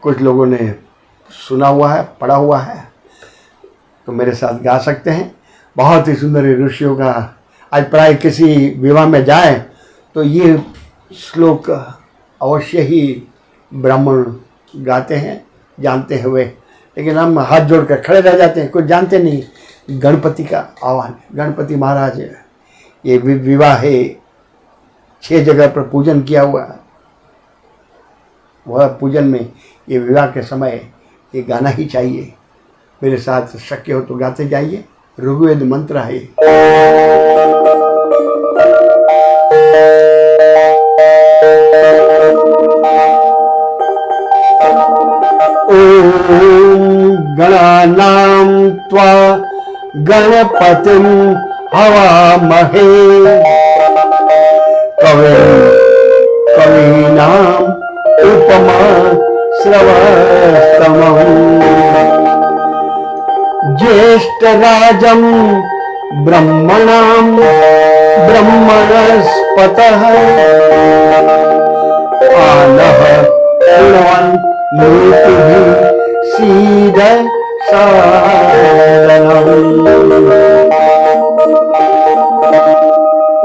S1: कुछ लोगों ने सुना हुआ है, पढ़ा हुआ है, तो मेरे साथ गा सकते हैं। बहुत ही सुंदर ऋषियों का, आज प्राय किसी विवाह में जाए तो ये श्लोक अवश्य ही ब्राह्मण गाते हैं जानते हुए, लेकिन हम हाथ जोड़कर खड़े रह जाते हैं, कुछ जानते नहीं। गणपति का आह्वान, गणपति महाराज ये विवाह है 6 जगह पर पूजन किया हुआ है, वह पूजन में ये विवाह के समय ये गाना ही चाहिए। मेरे साथ शक्य हो तो गाते जाइए। ऋग्वेद मंत्र है, ओम गणानां त्वा गणपतिं हवामहे कवीनां उपमा श्रवस्तमम् ज्येष्ठराजं ब्रह्मणां ब्रह्मणस्पतः आनः शृण्वन् मूर्तिभिः सीद सादनम्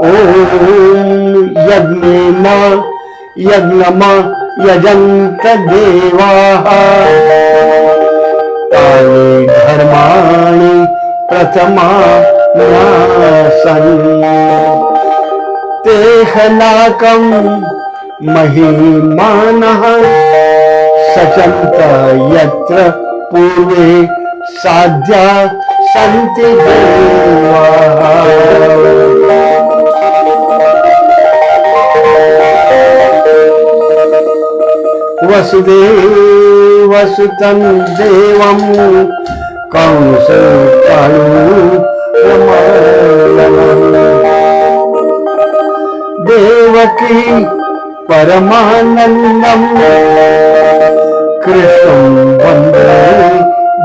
S1: ओम यज्ञम यजन्त देवाः तानि धर्माणि प्रथमान्यासन् तेहनाकं महिमानः सचन्त यत्र पूर्वे साध्या सन्ति देवाः वसुदेवसुतं देवं कंस कालू देवकी परमानंदम कृष्णं वंदे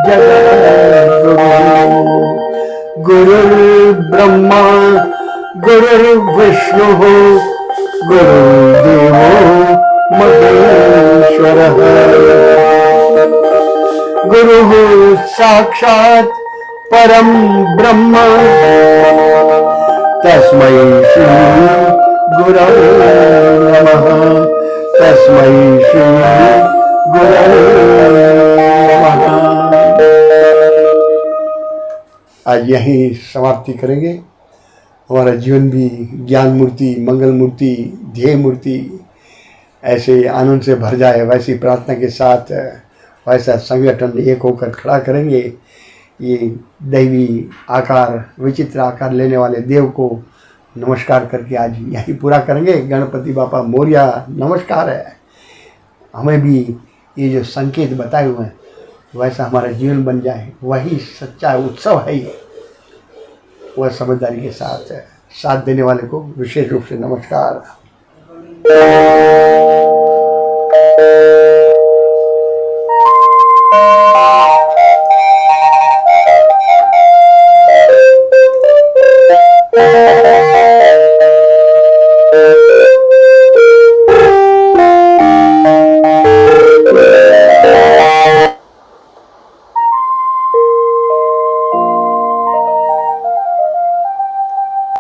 S1: जगद्गुरुं गुरुर्ब्रह्मा गुरुर्विष्णुः गुरुर्देवो महेश्वरः गुरुः साक्षात् परं ब्रह्म तस्मै श्री गुरवे नमः तस्मै श्री गुरवे नमः। आज यही समाप्ति करेंगे। हमारा जीवन भी ज्ञान मूर्ति, मंगल मूर्ति, ध्येय मूर्ति ऐसे आनंद से भर जाए, वैसी प्रार्थना के साथ वैसा संगठन एक होकर खड़ा करेंगे। ये दैवी आकार, विचित्र आकार लेने वाले देव को नमस्कार करके आज यही पूरा करेंगे। गणपति बापा मोरिया नमस्कार है। हमें भी ये जो संकेत बताए हुए हैं वैसा हमारा जीवन बन जाए, वही सच्चा उत्सव है ये। वह समझदारी के साथ देने वाले को विशेष रूप से नमस्कार।